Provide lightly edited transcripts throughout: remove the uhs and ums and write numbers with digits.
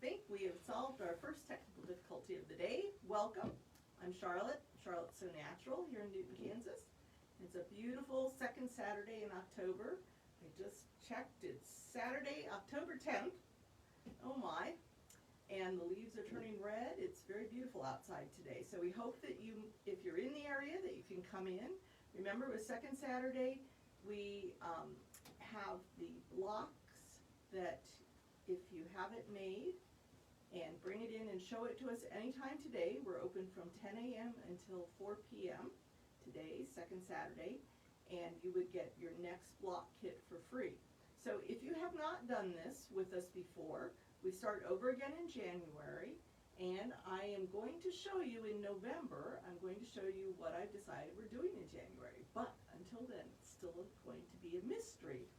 think we have solved our first technical difficulty of the day. Welcome. I'm Charlotte, Charlotte So Natural here in Newton, Kansas. It's a beautiful second Saturday in October. I just checked, it's Saturday, October 10th. Oh my. And the leaves are turning red. It's very beautiful outside today. So we hope that you, if you're in the area, that you can come in. Remember, with second Saturday, we have the blocks that if you have it made and bring it in and show it to us anytime today. We're open from 10 a.m. until 4 p.m. today, second Saturday, and you would get your next block kit for free. So if you have not done this with us before, we start over again in January, and I am going to show you in November, I'm going to show you what I've decided we're doing in January. But until then, it's still going to be a mystery.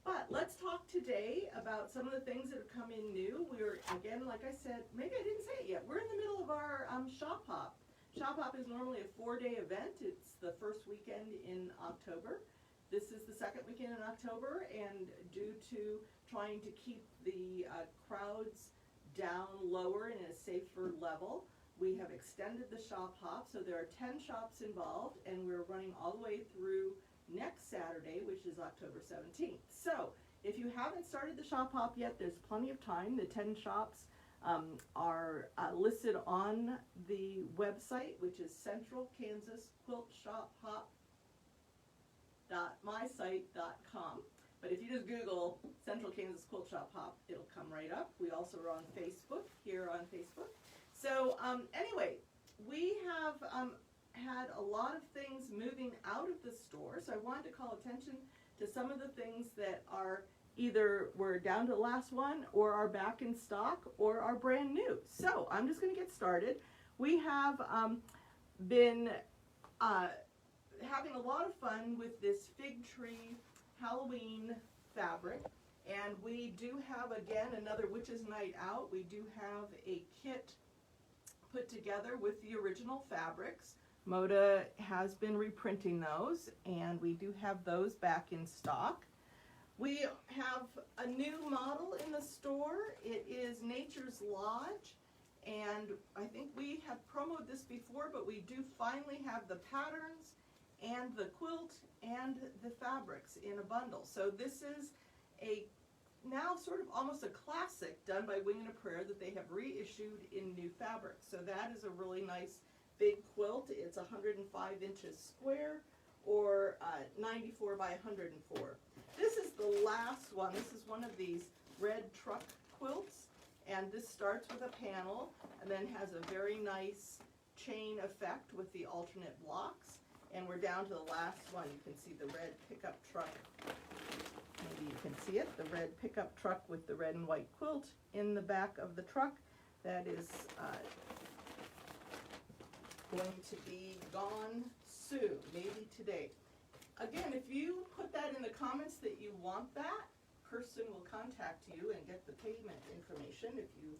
But let's talk today about some of the things that have come in new. We're, again, like I said, maybe I didn't say it yet, we're in the middle of our Shop Hop. Shop Hop is normally a 4-day event. It's the first weekend in October. This is the second weekend in October, and due to trying to keep the crowds down lower and at a safer level, we have extended the Shop Hop. So there are 10 shops involved, and we're running all the way through next Saturday, which is October 17th. So if you haven't started the Shop Hop yet, there's plenty of time. The 10 shops are listed on the website, which is centralkansasquiltshop.mysite.com. But if you just Google Central Kansas Quilt Shop Hop, it'll come right up. We also are on Facebook, here on Facebook. So anyway, we have had a lot of things moving out of the store, so I wanted to call attention to some of the things that are either we're down to the last one, or are back in stock, or are brand new. So I'm just going to get started. We have been having a lot of fun with this fig tree Halloween fabric, and we do have, again, another Witches Night Out. We do have a kit put together with the original fabrics. Moda has been reprinting those, and we do have those back in stock. We have a new model in the store. It is Nature's Lodge, and I think we have promoted this before, but we do finally have the patterns and the quilt and the fabrics in a bundle. So this is a now sort of almost a classic done by Wing and a Prayer that they have reissued in new fabric. So that is a really nice big quilt. It's 105 inches square, or 94 by 104. This is the last one. This is one of these red truck quilts, and this starts with a panel and then has a very nice chain effect with the alternate blocks. And we're down to the last one. You can see the red pickup truck. Maybe you can see it, the red pickup truck with the red and white quilt in the back of the truck. That is going to be gone soon, maybe today. Again, if you put that in the comments that you want that, person will contact you and get the payment information if you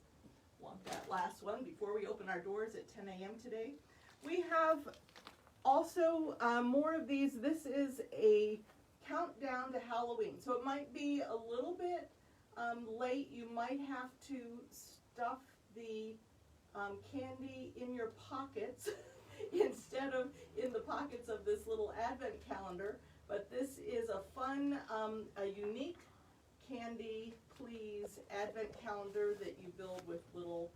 want that last one before we open our doors at 10 a.m. today. We have also more of these. This is a countdown to Halloween, so it might be a little bit late. You might have to stuff the candy in your pockets instead of in the pockets of this little advent calendar. But this is a fun, a unique Candy Please advent calendar that you build with little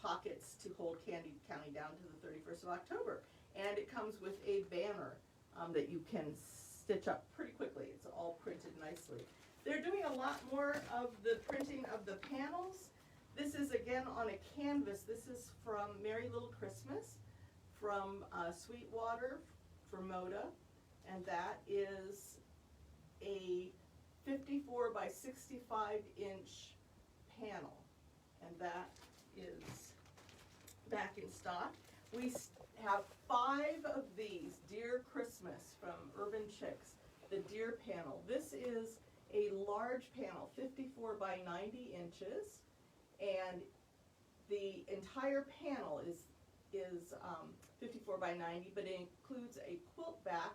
pockets to hold candy counting down to the 31st of October. And it comes with a banner that you can stitch up pretty quickly. It's all printed nicely. They're doing a lot more of the printing of the panels. This is again on a canvas. This is from Merry Little Christmas, from Sweetwater, from Moda, and that is a 54 by 65 inch panel, and that is back in stock. We have 5 of these Dear Christmas from Urban Chicks, the Dear panel. This is a large panel, 54 by 90 inches, and the entire panel is 54 by 90, but it includes a quilt back,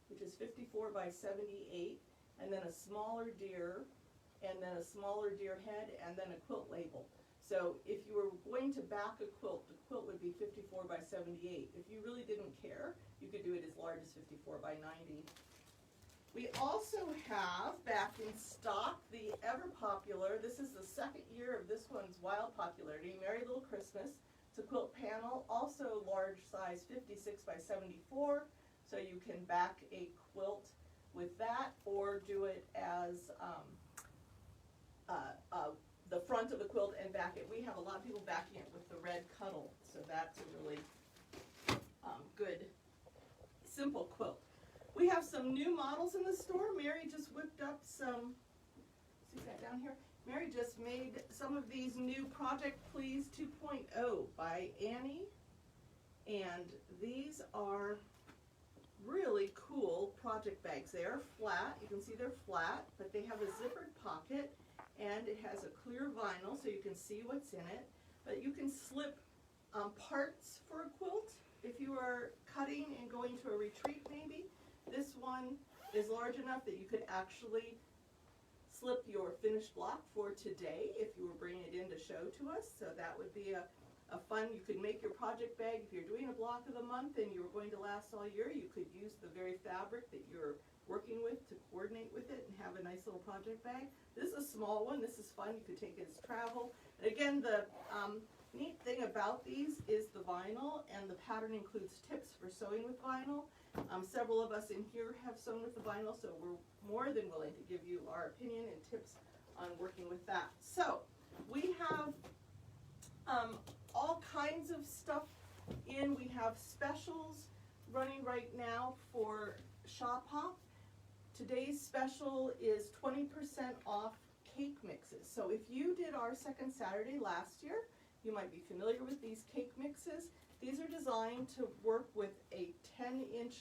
which is 54 by 78, and then a smaller deer, and then a smaller deer head, and then a quilt label. So if you were going to back a quilt, the quilt would be 54 by 78. If you really didn't care, you could do it as large as 54 by 90. We also have back in stock the ever popular, this is the second year of this one's wild popularity, Merry Little Christmas. It's a quilt panel, also large size 56 by 74, so you can back a quilt with that or do it as the front of the quilt and back it. We have a lot of people backing it with the red cuddle, so that's a really good, simple quilt. We have some new models in the store. Mary just whipped up some, see that down here? Mary just made some of these new Project Please 2.0 by Annie, and these are really cool project bags. They are flat, you can see they're flat, but they have a zippered pocket, and it has a clear vinyl so you can see what's in it, but you can slip parts for a quilt if you are cutting and going to a retreat maybe. This one is large enough that you could actually slip your finished block for today if you were bringing it in to show to us. So that would be a fun, you could make your project bag. If you're doing a block of the month and you're going to last all year, you could use the very fabric that you're working with to coordinate with it and have a nice little project bag. This is a small one. This is fun. You could take it as travel. And again, the neat thing about these is the vinyl, and the pattern includes tips for sewing with vinyl. Several of us in here have sewn with the vinyl, so we're more than willing to give you our opinion and tips on working with that. So we have all kinds of stuff in. We have specials running right now for Shop Hop. Today's special is 20% off cake mixes. So if you did our second Saturday last year, you might be familiar with these cake mixes. These are designed to work with a 10-inch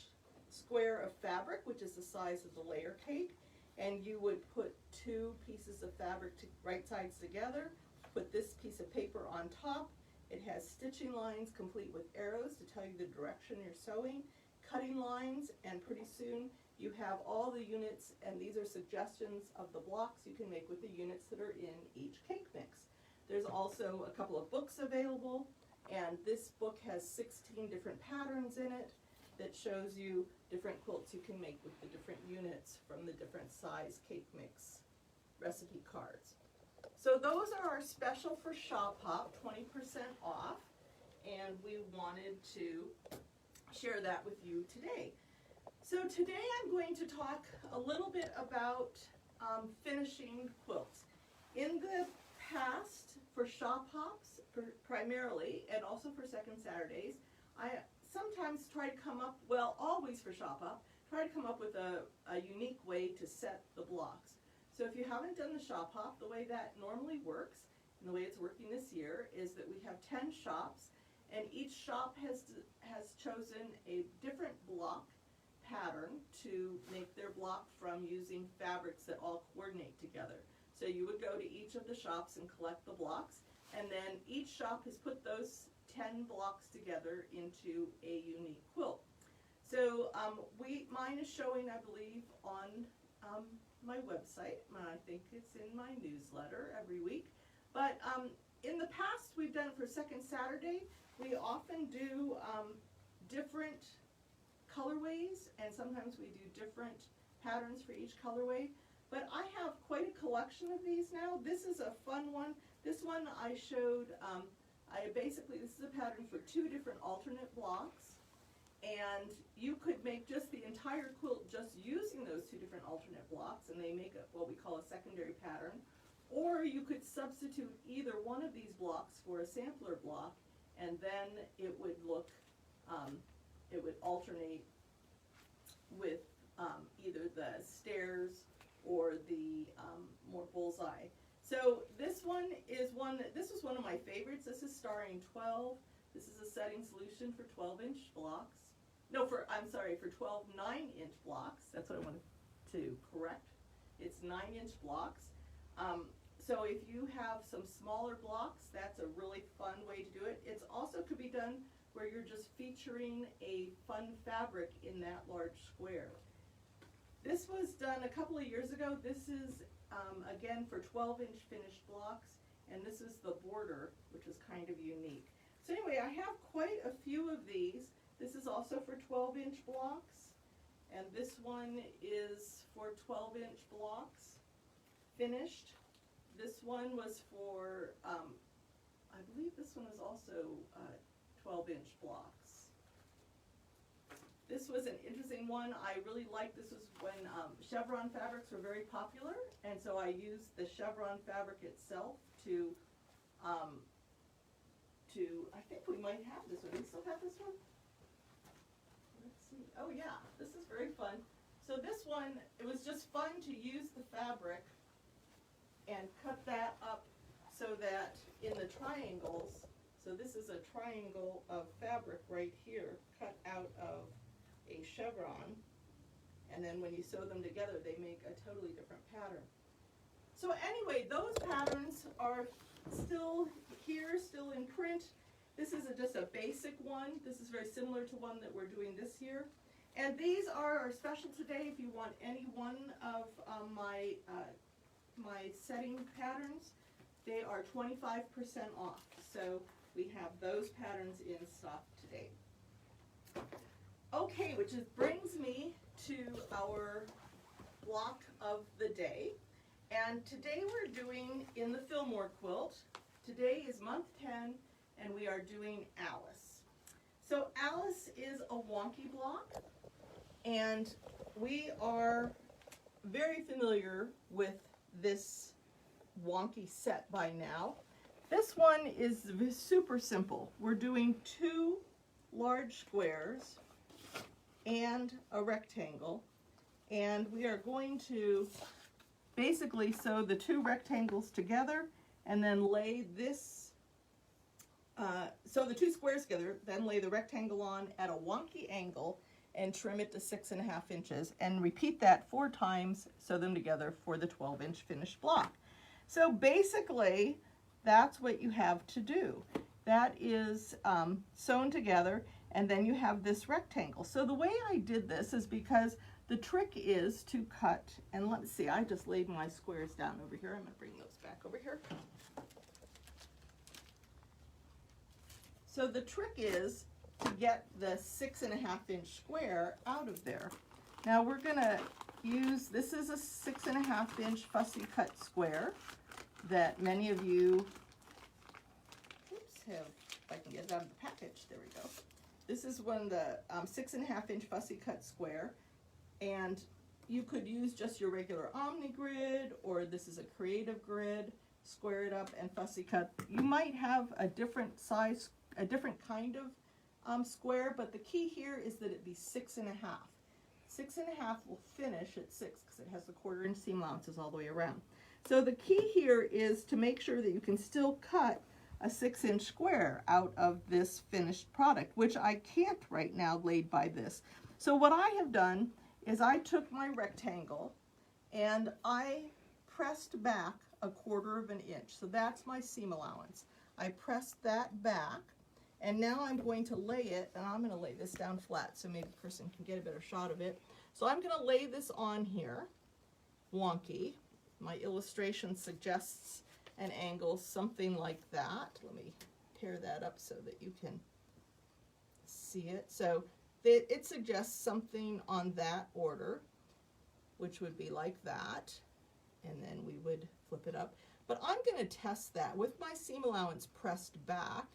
square of fabric, which is the size of the layer cake, and you would put two pieces of fabric right sides together, put this piece of paper on top. It has stitching lines complete with arrows to tell you the direction you're sewing, cutting lines, and pretty soon you have all the units, and these are suggestions of the blocks you can make with the units that are in each cake mix. There's also a couple of books available, and this book has 16 different patterns in it that shows you different quilts you can make with the different units from the different size cake mix recipe cards. So those are our special for Shop Hop, 20% off, and we wanted to share that with you today. So today I'm going to talk a little bit about finishing quilts. In the past, for Shop Hops primarily, and also for Second Saturdays, I sometimes try to come up, well, always for Shop Hop, try to come up with a unique way to set the blocks. So if you haven't done the Shop Hop, the way that normally works, and the way it's working this year, is that we have 10 shops, and each shop has chosen a different block pattern to make their block from using fabrics that all coordinate together. So you would go to each of the shops and collect the blocks, and then each shop has put those 10 blocks together into a unique quilt. So mine is showing, I believe, on my website. I think it's in my newsletter every week. But in the past, we've done it for Second Saturday. We often do different colorways, and sometimes we do different patterns for each colorway. But I have quite a collection of these now. This is a fun one. This one I showed, basically this is a pattern for 2 different alternate blocks. And you could make just the entire quilt just using those 2 different alternate blocks, and they make what we call a secondary pattern. Or you could substitute either one of these blocks for a sampler block, and then it would look, it would alternate with either the stairs or the more bullseye. So this one is this was one of my favorites. This is starring 12. This is a setting solution for 12-inch blocks. No, I'm sorry, for 12 9-inch blocks. That's what I wanted to correct. It's 9-inch blocks. So if you have some smaller blocks, that's a really fun way to do it. It also could be done where you're just featuring a fun fabric in that large square. This was done a couple of years ago. This is, again, for 12-inch finished blocks. and this is the border, which is kind of unique. So anyway, I have quite a few of these. This is also for 12-inch blocks, and this one is for 12-inch blocks, finished. This one was for, I believe this one is also 12-inch blocks. This was an interesting one. I really liked, this was when chevron fabrics were very popular, and so I used the chevron fabric itself to, I think we might have this one. Do we still have this one? Let's see. Oh yeah, this is very fun. So this one, it was just fun to use the fabric and cut that up so that in the triangles, so this is a triangle of fabric right here, cut out of a chevron, and then when you sew them together, they make a totally different pattern. So anyway, those patterns are still here, still in print. This is just a basic one. This is very similar to one that we're doing this year. And these are our special today. If you want any one of my setting patterns, they are 25% off. So we have those patterns in stock today. Okay, which brings me to our block of the day. And today we're doing in the Fillmore quilt. Today is month 10, and we are doing Alice. So Alice is a wonky block, and we are very familiar with this wonky set by now. This one is super simple. We're doing 2 large squares and a rectangle, and we are going to basically sew the 2 rectangles together and then lay this, sew the 2 squares together, then lay the rectangle on at a wonky angle and trim it to 6.5 inches, and repeat that 4 times, sew them together for the 12-inch finished block. So basically, that's what you have to do. That is sewn together, and then you have this rectangle. So the way I did this is because the trick is to cut, and let's see, I just laid my squares down over here. I'm going to bring those back over here. So the trick is to get the 6.5-inch square out of there. Now we're going to use, this is a 6.5-inch fussy cut square that many of you, have, if I can get it out of the package, there we go. This is one of the 6.5-inch fussy cut square, and you could use just your regular Omni grid, or this is a creative grid, square it up and fussy cut. You might have a different size, a different kind of square, but the key here is that it be 6.5. 6.5 will finish at 6 because it has the 1/4-inch seam allowances all the way around. So the key here is to make sure that you can still cut a 6-inch square out of this finished product, which I can't right now laid by this. So what I have done is I took my rectangle and I pressed back a 1/4 inch. So that's my seam allowance. I pressed that back, and now I'm going to lay it, and I'm going to lay this down flat so maybe a person can get a better shot of it. So I'm going to lay this on here, wonky. My illustration suggests an angle something like that. Let me tear that up so that you can see it. So it suggests something on that order, which would be like that, and then we would flip it up. But I'm going to test that with my seam allowance pressed back.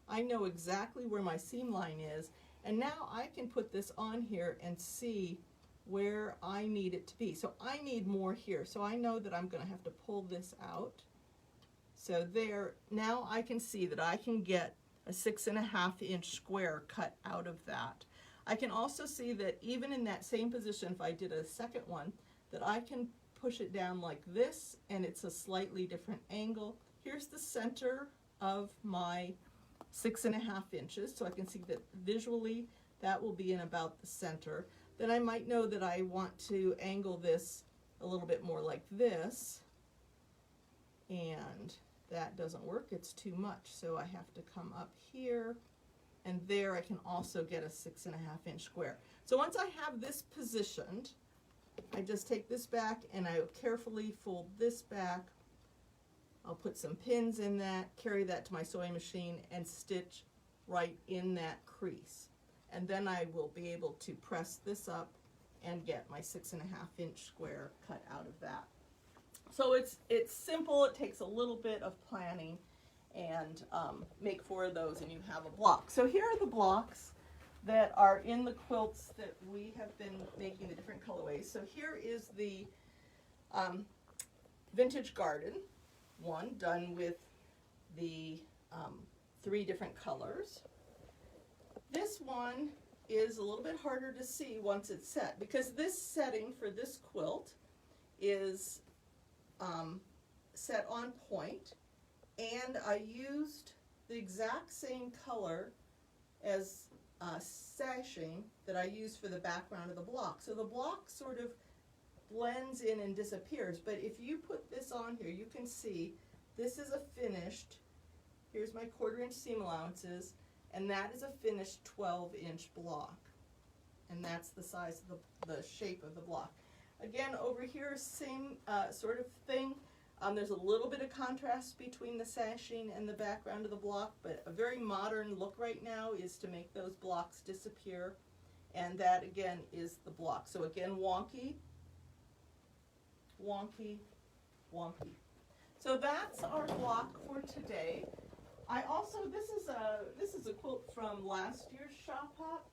I know exactly where my seam line is, and now I can put this on here and see where I need it to be. So I need more here, so I know that I'm going to have to pull this out. So there, now I can see that I can get a 6.5-inch square cut out of that. I can also see that even in that same position, if I did a second one, that I can push it down like this, and it's a slightly different angle. Here's the center of my 6.5 inches, so I can see that visually that will be in about the center. Then I might know that I want to angle this a little bit more like this, and that doesn't work, it's too much, so I have to come up here, and there I can also get a 6.5-inch square. So once I have this positioned, I just take this back and I carefully fold this back I'll put some pins in that, carry that to my sewing machine, and stitch right in that crease. And then I will be able to press this up and get my 6.5 inch square cut out of that. So it's simple, it takes a little bit of planning, and make 4 of those and you have a block. So here are the blocks that are in the quilts that we have been making, the different colorways. So here is the Vintage Garden one, done with the 3 different colors. This one is a little bit harder to see once it's set, because this setting for this quilt is set on point, and I used the exact same color as sashing that I used for the background of the block. So the block sort of blends in and disappears, but if you put this on here, you can see this is a finished, here's my 1/4 inch seam allowances, and that is a finished 12 inch block. And that's the size of the shape of the block. Again, over here, same sort of thing. There's a little bit of contrast between the sashing and the background of the block, but a very modern look right now is to make those blocks disappear. And that, again, is the block. So again, wonky, wonky, wonky. So that's our block for today. I also, this is a quilt from last year's Shop Hop,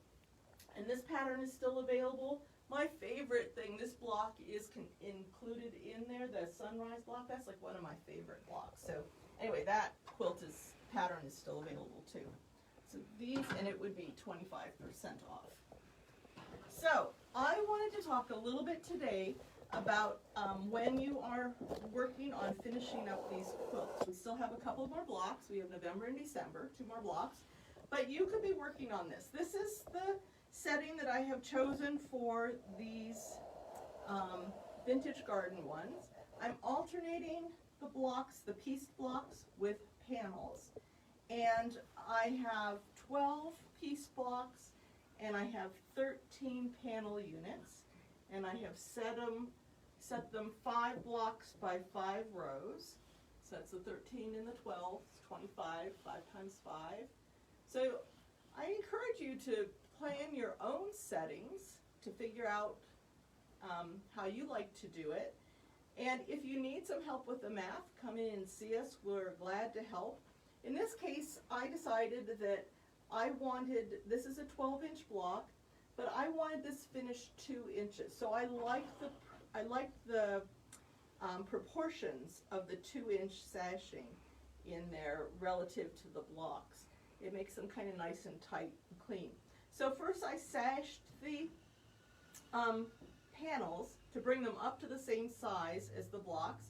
and this pattern is still available. My favorite thing, this block is included in there, the Sunrise block. That's like one of my favorite blocks. So anyway, that pattern is still available too. So these, and it would be 25% off. So I wanted to talk a little bit today about when you are working on finishing up these quilts. We still have a couple more blocks. We have November and December, 2 more blocks. But you could be working on this. This is the setting that I have chosen for these Vintage Garden ones. I'm alternating the blocks, the pieced blocks, with panels. And I have 12 piece blocks, and I have 13 panel units. And I have set them 5 blocks by 5 rows. So that's the 13 and the 12, it's 25, 5 times 5. So I encourage you to plan your own settings to figure out how you like to do it. And if you need some help with the math, come in and see us. We're glad to help. In this case, I decided that I wanted, this is a 12-inch block, but I wanted this finished 2 inches. So I like the proportions of the 2-inch sashing in there relative to the blocks. It makes them kind of nice and tight and clean. So first I sashed the panels to bring them up to the same size as the blocks.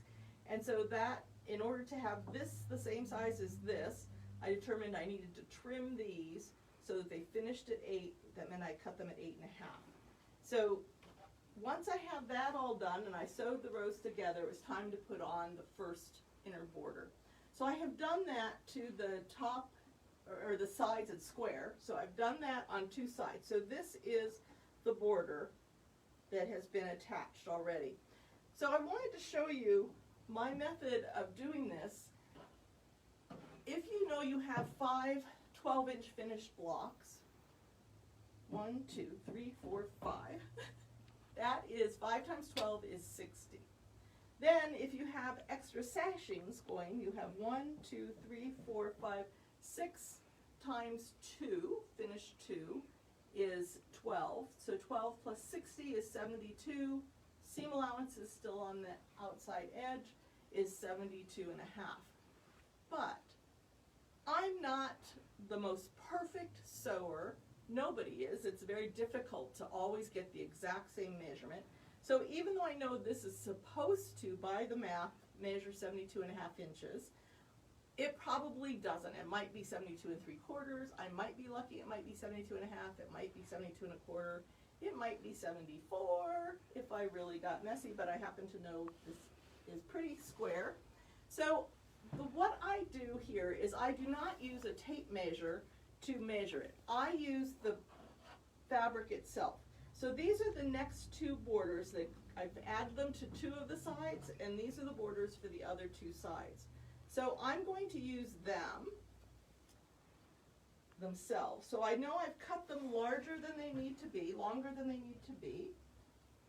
And so that, in order to have this the same size as this, I determined I needed to trim these so that they finished at 8, that meant I cut them at 8.5. So once I have that all done and I sewed the rows together, it was time to put on the first inner border. So I have done that to the top, or the sides at square. So I've done that on 2 sides. So this is the border that has been attached already. So I wanted to show you my method of doing this. If you know you have 5 12-inch finished blocks, 1, 2, 3, 4, 5, that is 5 times 12 is 60. Then if you have extra sashings going, you have 1, 2, 3, 4, 5, 6 times 2, finished 2, is 12. So 12 plus 60 is 72. Seam allowance is still on the outside edge, is 72 and a half. But I'm not the most perfect sewer. Nobody is. It's very difficult to always get the exact same measurement. So even though I know this is supposed to, by the math, measure 72 and a half inches, it probably doesn't. It might be 72 3/4. I might be lucky. It might be 72 and a half. It might be 72 1/4. It might be 74 if I really got messy, but I happen to know this is pretty square. So what I do here is I do not use a tape measure to measure it. I use the fabric itself. So these are the next 2 borders that I've added them to 2 of the sides, and these are the borders for the other 2 sides. So I'm going to use them themselves. So I know I've cut them larger than they need to be, longer than they need to be.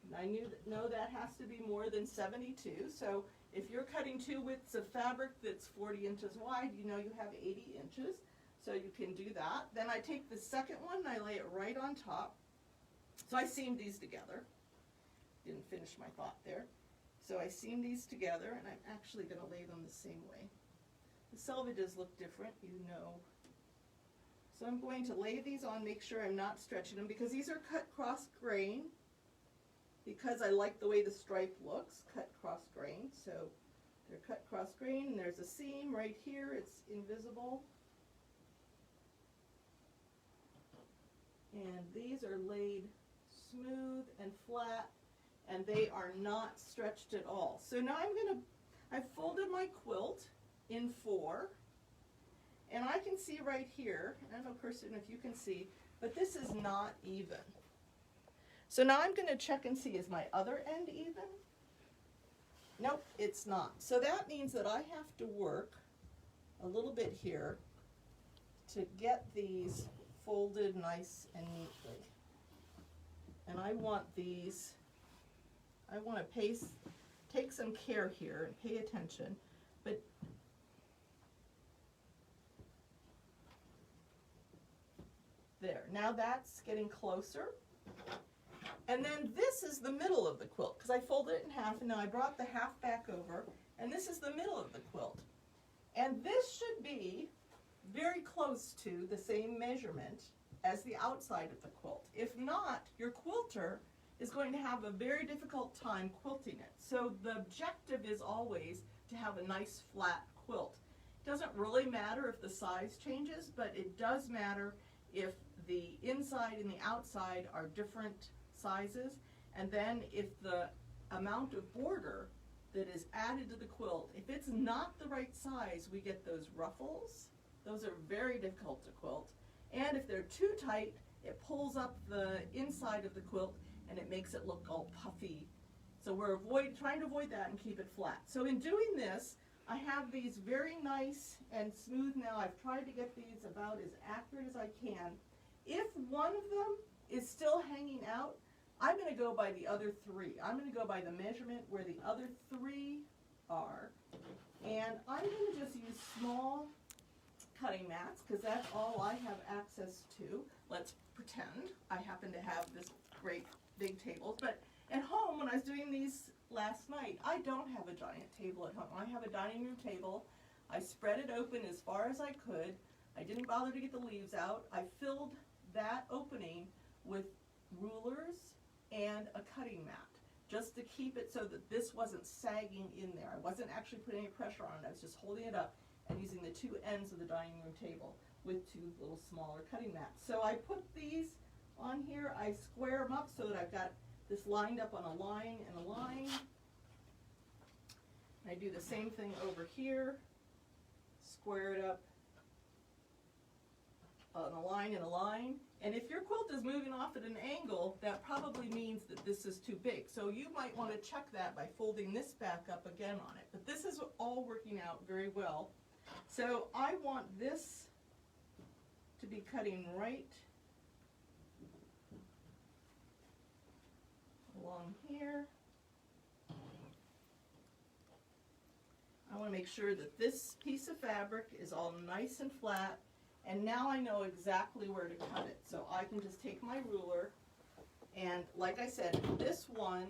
And I know that has to be more than 72. So if you're cutting 2 widths of fabric that's 40 inches wide, you know you have 80 inches. So you can do that. Then I take the second one and I lay it right on top. So I seamed these together. Didn't finish my thought there. So I seam these together, and I'm actually going to lay them the same way. The selvages look different, you know. So I'm going to lay these on, make sure I'm not stretching them, because these are cut cross grain, because I like the way the stripe looks, cut cross grain. So they're cut cross grain, and there's a seam right here, it's invisible. And these are laid smooth and flat, and they are not stretched at all. So now I've folded my quilt in 4, and I can see right here, I don't know, Kirsten, if you can see, but this is not even. So now I'm going to check and see, is my other end even? Nope, it's not. So that means that I have to work a little bit here to get these folded nice and neatly. And I want these, I want to take some care here and pay attention, but there, now that's getting closer. And then this is the middle of the quilt, because I folded it in half, and now I brought the half back over, and this is the middle of the quilt. And this should be very close to the same measurement as the outside of the quilt. If not, your quilter is going to have a very difficult time quilting it. So the objective is always to have a nice flat quilt. It doesn't really matter if the size changes, but it does matter if the inside and the outside are different sizes, and then if the amount of border that is added to the quilt, if it's not the right size, we get those ruffles. Those are very difficult to quilt. And if they're too tight, it pulls up the inside of the quilt and it makes it look all puffy. So we're trying to avoid that and keep it flat. So in doing this, I have these very nice and smooth now. I've tried to get these about as accurate as I can. If one of them is still hanging out, I'm going to go by the other 3. I'm going to go by the measurement where the other 3 are. And I'm going to just use small cutting mats, because that's all I have access to. Let's pretend I happen to have this great big table. But at home, when I was doing these last night, I don't have a giant table at home. I have a dining room table. I spread it open as far as I could. I didn't bother to get the leaves out. I filled that opening with rulers and a cutting mat, just to keep it so that this wasn't sagging in there. I wasn't actually putting any pressure on it. I was just holding it up and using the 2 ends of the dining room table with 2 little smaller cutting mats. So I put these on here. I square them up so that I've got this lined up on a line and a line. And I do the same thing over here. Square it up on a line and a line. And if your quilt is moving off at an angle, that probably means that this is too big. So you might want to check that by folding this back up again on it. But this is all working out very well. So I want this to be cutting right along here. I want to make sure that this piece of fabric is all nice and flat, and now I know exactly where to cut it. So I can just take my ruler, and like I said, this one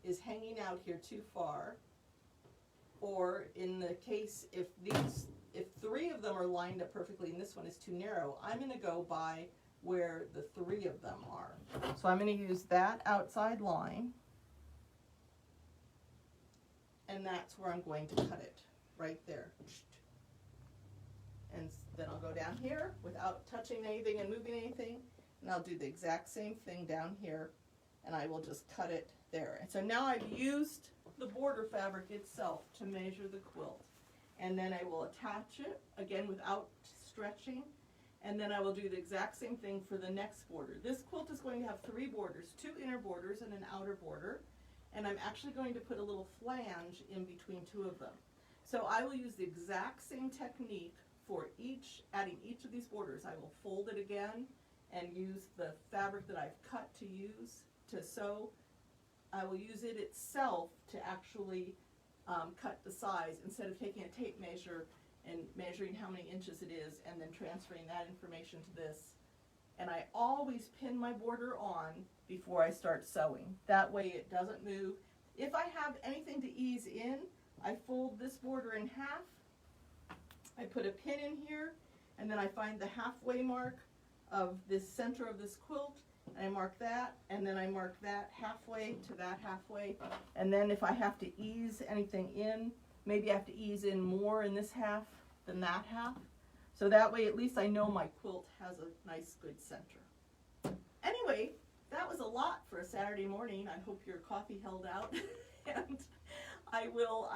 is hanging out here too far, or in the case if 3 of them are lined up perfectly and this one is too narrow, I'm going to go by where the 3 of them are. So I'm going to use that outside line, and that's where I'm going to cut it, right there. And then I'll go down here without touching anything and moving anything, and I'll do the exact same thing down here, and I will just cut it there. And so now I've used the border fabric itself to measure the quilt. And then I will attach it, again without stretching, and then I will do the exact same thing for the next border. This quilt is going to have 3 borders, 2 inner borders and an outer border, and I'm actually going to put a little flange in between 2 of them. So I will use the exact same technique for adding each of these borders. I will fold it again and use the fabric that I've cut to use to sew. I will use it itself to actually cut the size instead of taking a tape measure and measuring how many inches it is and then transferring that information to this. And I always pin my border on before I start sewing. That way it doesn't move. If I have anything to ease in, I fold this border in half. I put a pin in here, and then I find the halfway mark of this center of this quilt, and I mark that, and then I mark that halfway to that halfway. And then if I have to ease anything in, maybe I have to ease in more in this half than that half. So that way at least I know my quilt has a nice good center. Anyway, that was a lot for a Saturday morning. I hope your coffee held out. And I will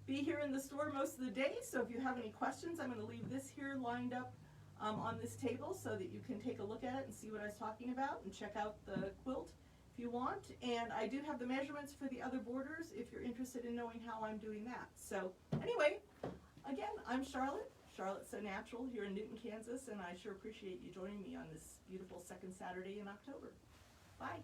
be here in the store most of the day, so if you have any questions, I'm going to leave this here lined up on this table so that you can take a look at it and see what I was talking about and check out the quilt if you want. And I do have the measurements for the other borders if you're interested in knowing how I'm doing that. So anyway, again, I'm Charlotte. Charlotte's So Natural here in Newton, Kansas, and I sure appreciate you joining me on this beautiful second Saturday in October. Bye.